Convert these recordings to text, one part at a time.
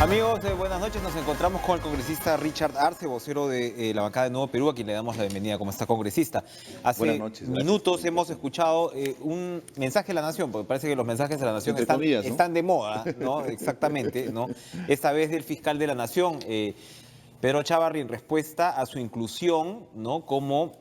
Amigos, buenas noches. Nos encontramos con el congresista Richard Arce, vocero de la bancada de Nuevo Perú, a quien le damos la bienvenida como está congresista. Buenas Hace noches, minutos hemos escuchado un mensaje de la Nación, porque parece que los mensajes de la Nación Entre comillas, ¿no? están de moda, ¿no? Exactamente, ¿no? Esta vez del fiscal de la Nación, Pedro Chávarri, en respuesta a su inclusión, ¿no? Como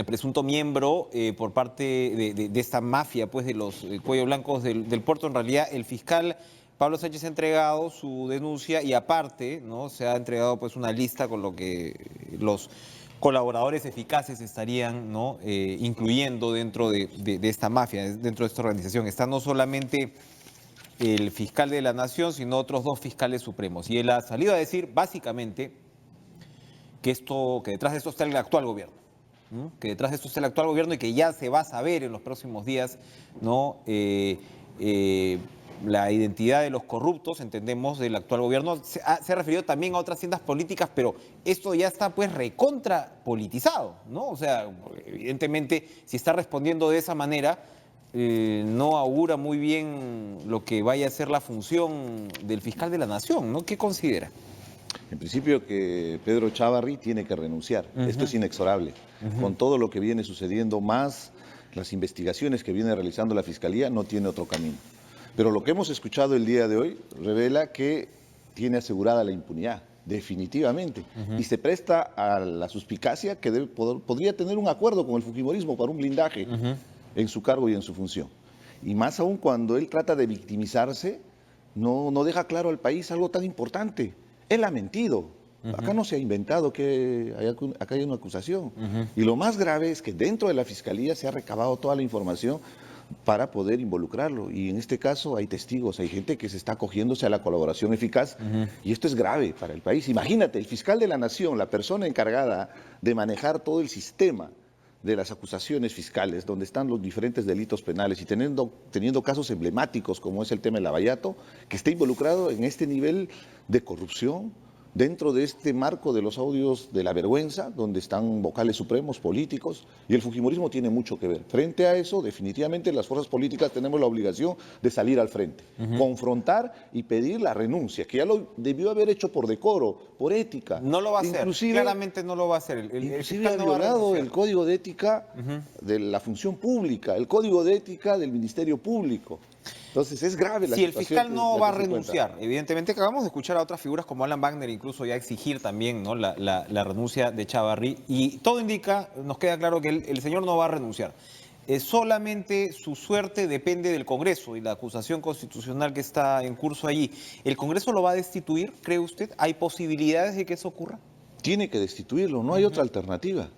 presunto miembro por parte de esta mafia, pues, de los cuello blancos del puerto. En realidad, el fiscal Pablo Sánchez ha entregado su denuncia y aparte, ¿no? Se ha entregado pues una lista con lo que los colaboradores eficaces estarían, ¿no? Incluyendo dentro de esta mafia, dentro de esta organización. Está no solamente el fiscal de la Nación, sino otros dos fiscales supremos. Y él ha salido a decir básicamente que detrás de esto está el actual gobierno, ¿no? Que detrás de esto está el actual gobierno y que ya se va a saber en los próximos días, ¿no? La identidad de los corruptos, entendemos, del actual gobierno. Se ha referido también a otras tiendas políticas, pero esto ya está pues recontra politizado, ¿no? O sea, evidentemente, si está respondiendo de esa manera, no augura muy bien lo que vaya a ser la función del fiscal de la Nación, ¿no? ¿Qué considera? En principio que Pedro Chávarri tiene que renunciar. Esto es inexorable. Con todo lo que viene sucediendo, más las investigaciones que viene realizando la Fiscalía, no tiene otro camino. Pero lo que hemos escuchado el día de hoy revela que tiene asegurada la impunidad, definitivamente. Y se presta a la suspicacia que podría tener un acuerdo con el fujimorismo para un blindaje en su cargo y en su función. Y más aún cuando él trata de victimizarse, no deja claro al país algo tan importante. Él ha mentido. Acá no se ha inventado que acá hay una acusación. Y lo más grave es que dentro de la Fiscalía se ha recabado toda la información para poder involucrarlo. Y en este caso hay testigos, hay gente que se está acogiéndose a la colaboración eficaz. Y esto es grave para el país. Imagínate, el fiscal de la Nación, la persona encargada de manejar todo el sistema de las acusaciones fiscales, donde están los diferentes delitos penales y teniendo casos emblemáticos como es el tema del Lavallato, que esté involucrado en este nivel de corrupción, dentro de este marco de los audios de la vergüenza, donde están vocales supremos, políticos, y el fujimorismo tiene mucho que ver. Frente a eso, definitivamente las fuerzas políticas tenemos la obligación de salir al frente, confrontar y pedir la renuncia, que ya lo debió haber hecho por decoro, por ética. No lo va a hacer, claramente no lo va a hacer. Inclusive ha violado el código de ética de la función pública, el código de ética del Ministerio Público. Entonces es grave la situación. Si el fiscal no va a renunciar, evidentemente acabamos de escuchar a otras figuras como Alan Wagner, incluso ya exigir también, ¿no? la renuncia de Chávarri, y todo indica, nos queda claro que el señor no va a renunciar. Solamente su suerte depende del Congreso y la acusación constitucional que está en curso allí. ¿El Congreso lo va a destituir, cree usted? ¿Hay posibilidades de que eso ocurra? Tiene que destituirlo, no hay otra alternativa.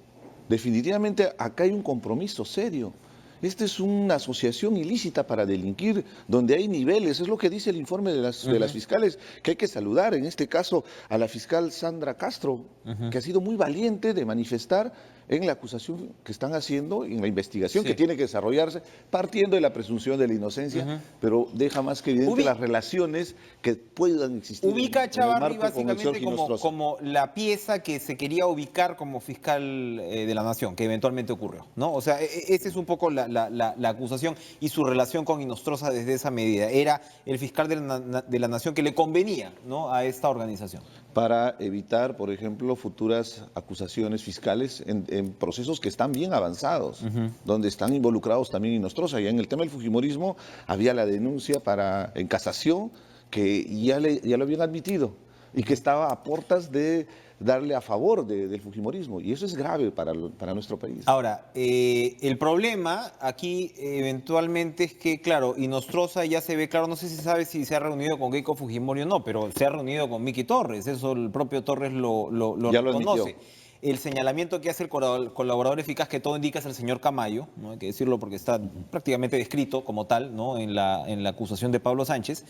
Definitivamente acá hay un compromiso serio. Esta es una asociación ilícita para delinquir, donde hay niveles, es lo que dice el informe de las fiscales, que hay que saludar, en este caso a la fiscal Sandra Castro, que ha sido muy valiente de manifestar en la acusación que están haciendo, en la investigación que tiene que desarrollarse, partiendo de la presunción de la inocencia, pero deja más que evidente las relaciones que puedan existir. Ubica a Chávarri básicamente como la pieza que se quería ubicar como fiscal de la Nación, que eventualmente ocurrió, ¿no? O sea, esa es un poco la acusación y su relación con Inostroza desde esa medida. Era el fiscal de la Nación que le convenía, ¿no? A esta organización. Para evitar, por ejemplo, futuras acusaciones fiscales en procesos que están bien avanzados, donde están involucrados también Inostroza. Y en el tema del fujimorismo había la denuncia en casación que ya lo habían admitido y que estaba a puertas de darle a favor del fujimorismo. Y eso es grave para nuestro país. Ahora, el problema aquí eventualmente es que, claro, Inostroza ya se ve claro, no sé si sabe si se ha reunido con Keiko Fujimori o no, pero se ha reunido con Miki Torres, eso el propio Torres lo reconoce. El señalamiento que hace el colaborador eficaz, que todo indica, es el señor Camayo, ¿no? Hay que decirlo porque está prácticamente descrito como tal, ¿no? en la acusación de Pablo Sánchez.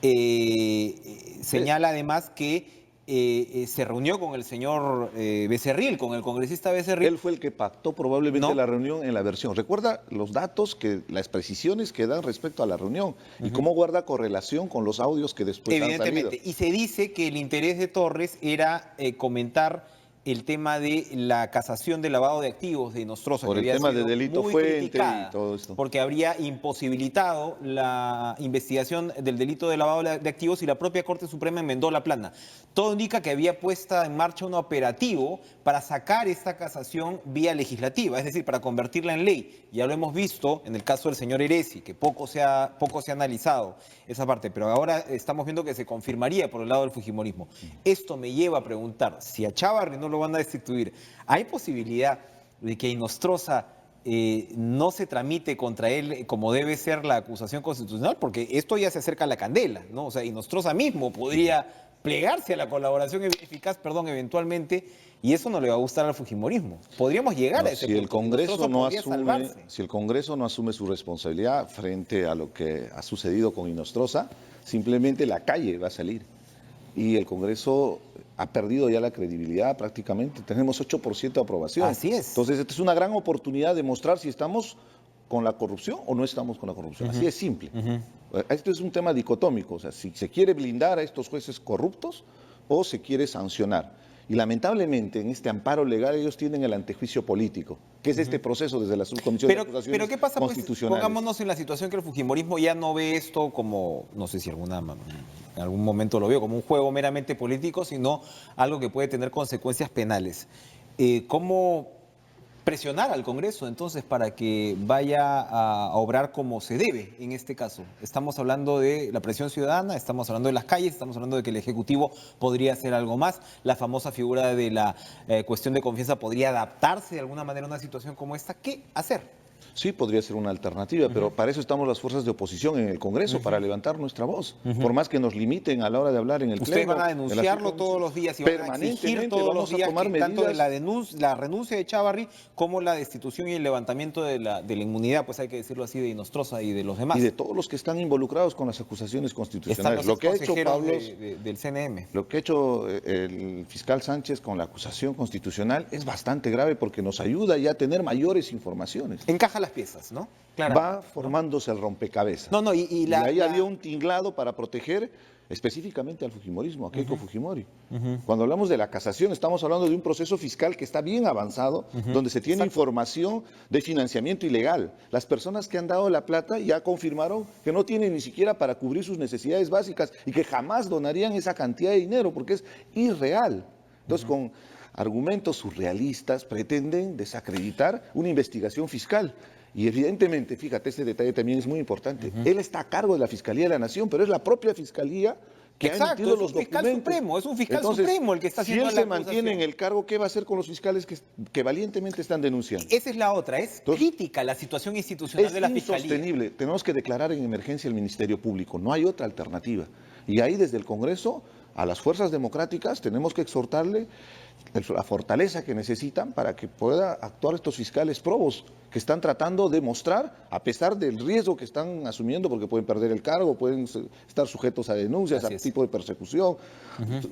Señala además que se reunió con el señor Becerril, con el congresista Becerril. Él fue el que pactó probablemente la reunión en la versión. Recuerda los datos, las precisiones que dan respecto a la reunión y cómo guarda correlación con los audios que después han salido. Y se dice que el interés de Torres era comentar el tema de la casación del lavado de activos de Inostroza, Por que el había tema de sido delito muy fuente criticada, y todo esto. porque habría imposibilitado la investigación del delito de lavado de activos y la propia Corte Suprema enmendó la plana. Todo indica que había puesta en marcha un operativo para sacar esta casación vía legislativa, es decir, para convertirla en ley. Ya lo hemos visto en el caso del señor Eresi, que poco se ha analizado esa parte, pero ahora estamos viendo que se confirmaría por el lado del fujimorismo. Esto me lleva a preguntar, si a Chávarri no lo van a destituir, ¿hay posibilidad de que Inostroza no se tramite contra él como debe ser la acusación constitucional? Porque esto ya se acerca a la candela, ¿no? O sea, Inostroza mismo podría plegarse a la colaboración eficaz, eventualmente, y eso no le va a gustar al fujimorismo. Podríamos llegar a ese Si el punto. Congreso Inostroza no podría asume, salvarse. si el Congreso no asume su responsabilidad frente a lo que ha sucedido con Inostroza, simplemente la calle va a salir. Y el Congreso ha perdido ya la credibilidad prácticamente. Tenemos 8% de aprobación. Así es. Entonces, esta es una gran oportunidad de mostrar si estamos con la corrupción o no estamos con la corrupción. Así es simple. Esto es un tema dicotómico. O sea, si se quiere blindar a estos jueces corruptos o se quiere sancionar. Y lamentablemente en este amparo legal ellos tienen el antejuicio político, que es este proceso desde la subcomisión de acusaciones pero ¿qué pasa? Pues, constitucionales. pongámonos en la situación que el fujimorismo ya no ve esto como, no sé si en algún momento lo vio, como un juego meramente político, sino algo que puede tener consecuencias penales. ¿Cómo presionar al Congreso entonces para que vaya a obrar como se debe en este caso? Estamos hablando de la presión ciudadana, estamos hablando de las calles, estamos hablando de que el Ejecutivo podría hacer algo más, la famosa figura de la cuestión de confianza podría adaptarse de alguna manera a una situación como esta. ¿Qué hacer? Sí, podría ser una alternativa, pero para eso estamos las fuerzas de oposición en el Congreso, para levantar nuestra voz, por más que nos limiten a la hora de hablar en el Pleno. Ustedes van a denunciarlo todos los días y van a exigir todos los días que tanto de la renuncia de Chávarri como la destitución y el levantamiento de la inmunidad, pues hay que decirlo así, de Inostroza y de los demás. Y de todos los que están involucrados con las acusaciones constitucionales. Están los consejeros del CNM. Lo que ha hecho el fiscal Sánchez con la acusación constitucional es bastante grave porque nos ayuda ya a tener mayores informaciones. Encaja las piezas, ¿no? Va formándose el rompecabezas. Y ahí había un tinglado para proteger específicamente al fujimorismo, a Keiko Fujimori. Cuando hablamos de la casación, estamos hablando de un proceso fiscal que está bien avanzado, donde se tiene información de financiamiento ilegal. Las personas que han dado la plata ya confirmaron que no tienen ni siquiera para cubrir sus necesidades básicas y que jamás donarían esa cantidad de dinero porque es irreal. Entonces, con argumentos surrealistas pretenden desacreditar una investigación fiscal. Y evidentemente, fíjate, este detalle también es muy importante. Él está a cargo de la Fiscalía de la Nación, pero es la propia Fiscalía que ha emitido los documentos. Es un fiscal supremo el que está haciendo la acusación. Si él se mantiene en el cargo, ¿qué va a hacer con los fiscales que valientemente están denunciando? Esa es la otra, crítica la situación institucional de la Fiscalía. Es insostenible. Tenemos que declarar en emergencia el Ministerio Público. No hay otra alternativa. Y ahí desde el Congreso, a las fuerzas democráticas, tenemos que exhortarle la fortaleza que necesitan para que pueda actuar estos fiscales probos que están tratando de mostrar, a pesar del riesgo que están asumiendo, porque pueden perder el cargo, pueden estar sujetos a denuncias, a tipo de persecución.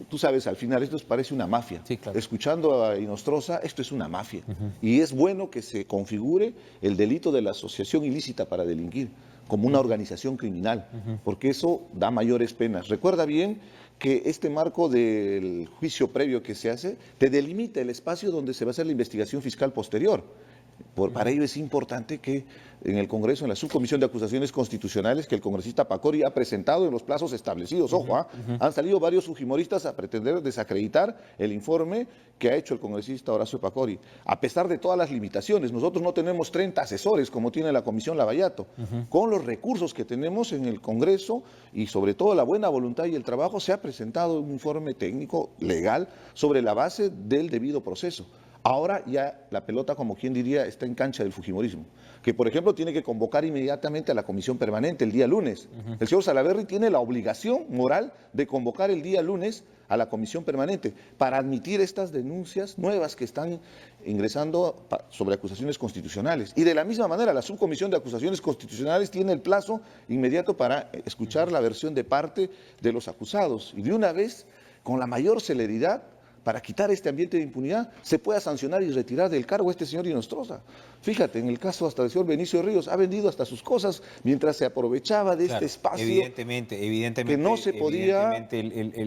Tú sabes, al final esto parece una mafia. Sí, claro. Escuchando a Inostroza, esto es una mafia. Y es bueno que se configure el delito de la asociación ilícita para delinquir como una organización criminal, porque eso da mayores penas. Recuerda bien que este marco del juicio previo que se hace te delimita el espacio donde se va a hacer la investigación fiscal posterior. Para ello es importante que en el Congreso, en la subcomisión de acusaciones constitucionales que el congresista Pacori ha presentado en los plazos establecidos, han salido varios fujimoristas a pretender desacreditar el informe que ha hecho el congresista Horacio Pacori. A pesar de todas las limitaciones, nosotros no tenemos 30 asesores como tiene la Comisión Lavallato. Con los recursos que tenemos en el Congreso y sobre todo la buena voluntad y el trabajo, se ha presentado un informe técnico legal sobre la base del debido proceso. Ahora ya la pelota, como quien diría, está en cancha del fujimorismo, que por ejemplo tiene que convocar inmediatamente a la comisión permanente el día lunes. El señor Salaverry tiene la obligación moral de convocar el día lunes a la comisión permanente para admitir estas denuncias nuevas que están ingresando sobre acusaciones constitucionales. Y de la misma manera, la subcomisión de acusaciones constitucionales tiene el plazo inmediato para escuchar la versión de parte de los acusados. Y de una vez, con la mayor celeridad, para quitar este ambiente de impunidad, se pueda sancionar y retirar del cargo a este señor Inostroza. Fíjate, en el caso hasta del señor Benicio Ríos, ha vendido hasta sus cosas mientras se aprovechaba de este espacio. Evidentemente, que no se podía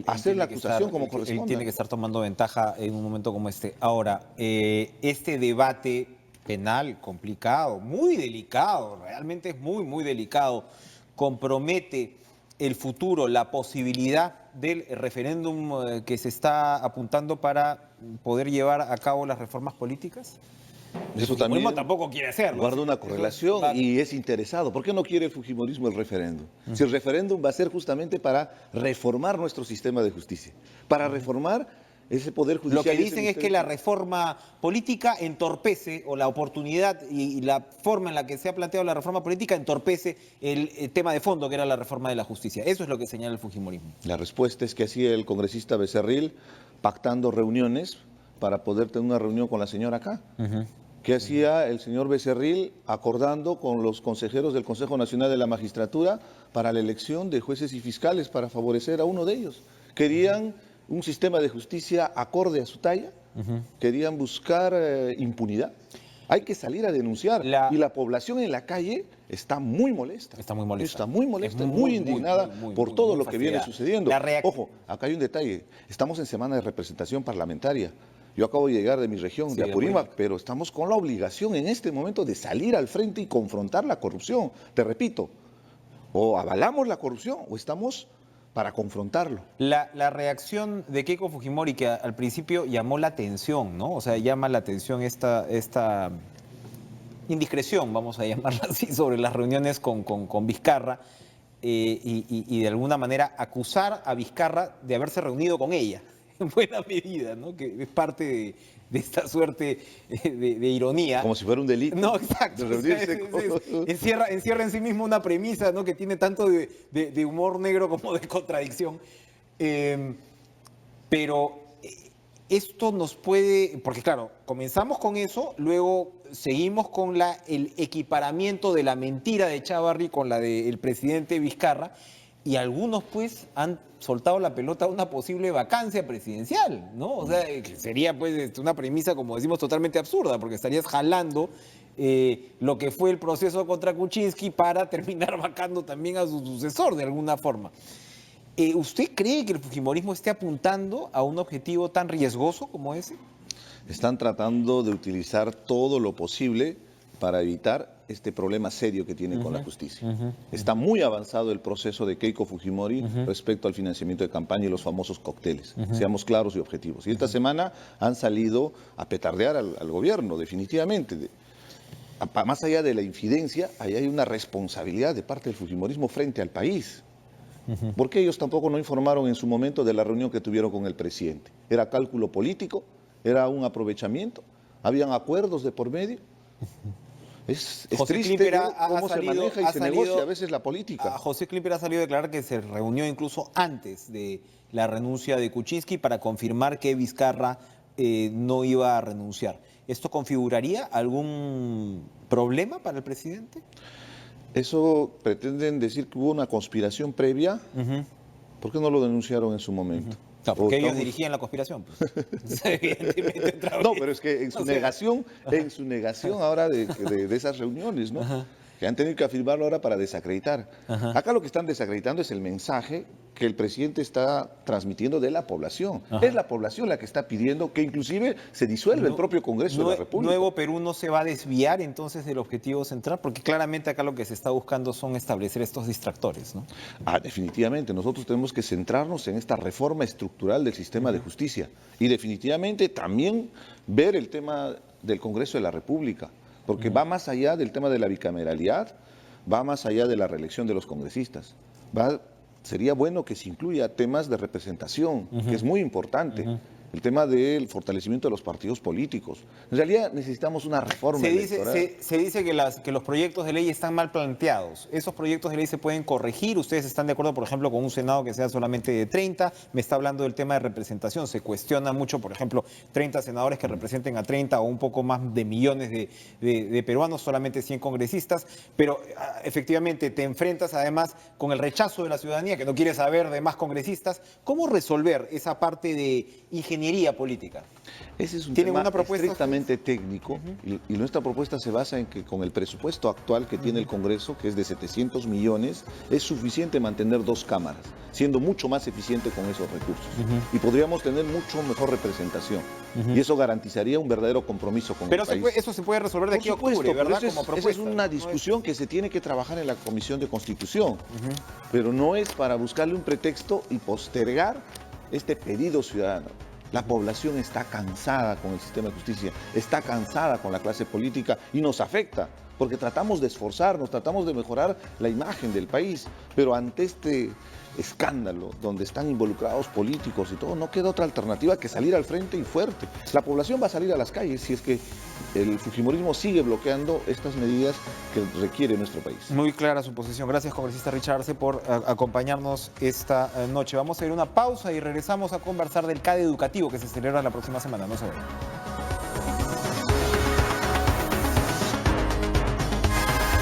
hacer la acusación como corresponde. Él tiene que estar tomando ventaja en un momento como este. Ahora, este debate penal complicado, muy delicado, realmente es muy, muy delicado, compromete el futuro, la posibilidad del referéndum que se está apuntando para poder llevar a cabo las reformas políticas. Eso El también tampoco quiere hacerlo. guarda una correlación y es interesado. ¿Por qué no quiere el fujimorismo el referéndum? Si el referéndum va a ser justamente para reformar nuestro sistema de justicia, para reformar ese poder judicial. Lo que dicen es que la reforma política entorpece, o la oportunidad y la forma en la que se ha planteado la reforma política entorpece el tema de fondo, que era la reforma de la justicia. Eso es lo que señala el fujimorismo. La respuesta es que hacía el congresista Becerril pactando reuniones para poder tener una reunión con la señora acá. ¿Qué hacía el señor Becerril acordando con los consejeros del Consejo Nacional de la Magistratura para la elección de jueces y fiscales para favorecer a uno de ellos? Querían un sistema de justicia acorde a su talla, querían buscar impunidad. Hay que salir a denunciar y la población en la calle está muy molesta. Está muy molesta. Está muy molesta, muy indignada por todo lo que viene sucediendo. Ojo, acá hay un detalle. Estamos en semana de representación parlamentaria. Yo acabo de llegar de mi región, de Apurímac, pero estamos con la obligación en este momento de salir al frente y confrontar la corrupción. Te repito, o avalamos la corrupción o estamos para confrontarlo. La reacción de Keiko Fujimori, que al principio llamó la atención, ¿no? O sea, llama la atención esta indiscreción, vamos a llamarla así, sobre las reuniones con Vizcarra y de alguna manera acusar a Vizcarra de haberse reunido con ella, en buena medida, ¿no? Que es parte de esta suerte de ironía. Como si fuera un delito. No, exacto. De reunirse encierra en sí mismo una premisa, ¿no? Que tiene tanto de humor negro como de contradicción. Pero esto nos puede, porque claro, comenzamos con eso, luego seguimos con el equiparamiento de la mentira de Chávarri con la del presidente Vizcarra, y algunos pues han soltado la pelota a una posible vacancia presidencial, ¿no? O sea, que sería pues una premisa, como decimos, totalmente absurda, porque estarías jalando lo que fue el proceso contra Kuczynski para terminar vacando también a su sucesor de alguna forma. ¿Usted cree que el fujimorismo esté apuntando a un objetivo tan riesgoso como ese? Están tratando de utilizar todo lo posible para evitar este problema serio que tiene con la justicia. Está muy avanzado el proceso de Keiko Fujimori respecto al financiamiento de campaña y los famosos cócteles. Seamos claros y objetivos. Y esta semana han salido a petardear al gobierno, definitivamente. Más allá de la infidencia, ahí hay una responsabilidad de parte del fujimorismo frente al país. ¿Por qué ellos tampoco no informaron en su momento de la reunión que tuvieron con el presidente? ¿Era cálculo político? ¿Era un aprovechamiento? ¿Habían acuerdos de por medio? Es triste cómo se maneja y se negocia a veces la política. José Klimper ha salido a declarar que se reunió incluso antes de la renuncia de Kuczynski para confirmar que Vizcarra no iba a renunciar. ¿Esto configuraría algún problema para el presidente? Eso pretenden decir que hubo una conspiración previa. ¿Por qué no lo denunciaron en su momento? No, porque ellos dirigían la conspiración. Pues. Evidentemente, no, pero es que en su negación ahora de esas reuniones, ¿no? Que han tenido que afirmarlo ahora para desacreditar. Acá lo que están desacreditando es el mensaje que el presidente está transmitiendo de la población. Es la población la que está pidiendo que inclusive se disuelva el propio Congreso de la República. Nuevo Perú no se va a desviar entonces del objetivo central, porque claramente acá lo que se está buscando son establecer estos distractores, ¿no? Definitivamente, nosotros tenemos que centrarnos en esta reforma estructural del sistema de justicia y definitivamente también ver el tema del Congreso de la República, porque va más allá del tema de la bicameralidad, va más allá de la reelección de los congresistas. Sería bueno que se incluya temas de representación, que es muy importante. El tema del fortalecimiento de los partidos políticos. En realidad necesitamos una reforma electoral. Se dice que los proyectos de ley están mal planteados. ¿Esos proyectos de ley se pueden corregir? ¿Ustedes están de acuerdo, por ejemplo, con un Senado que sea solamente de 30? Me está hablando del tema de representación. Se cuestiona mucho, por ejemplo, 30 senadores que representen a 30 o un poco más de millones de peruanos, solamente 100 congresistas. Pero efectivamente te enfrentas además con el rechazo de la ciudadanía, que no quiere saber de más congresistas. ¿Cómo resolver esa parte de ingeniería ingeniería política. Ese es un ¿Tienen tema una propuesta estrictamente técnico y nuestra propuesta se basa en que con el presupuesto actual que tiene el Congreso, que es de 700 millones, es suficiente mantener 2 cámaras, siendo mucho más eficiente con esos recursos. Y podríamos tener mucho mejor representación. Y eso garantizaría un verdadero compromiso con el país. Pero eso se puede resolver de aquí a octubre, ¿verdad? Esa es una discusión que se tiene que trabajar en la Comisión de Constitución, pero no es para buscarle un pretexto y postergar este pedido ciudadano. La población está cansada con el sistema de justicia, está cansada con la clase política y nos afecta, porque tratamos de esforzarnos, tratamos de mejorar la imagen del país, pero ante este escándalo donde están involucrados políticos y todo, no queda otra alternativa que salir al frente y fuerte. La población va a salir a las calles si es que el fujimorismo sigue bloqueando estas medidas que requiere nuestro país. Muy clara su posición. Gracias, congresista Richard Arce, por acompañarnos esta noche. Vamos a ir a una pausa y regresamos a conversar del CADE educativo que se celebra la próxima semana. No se vayan.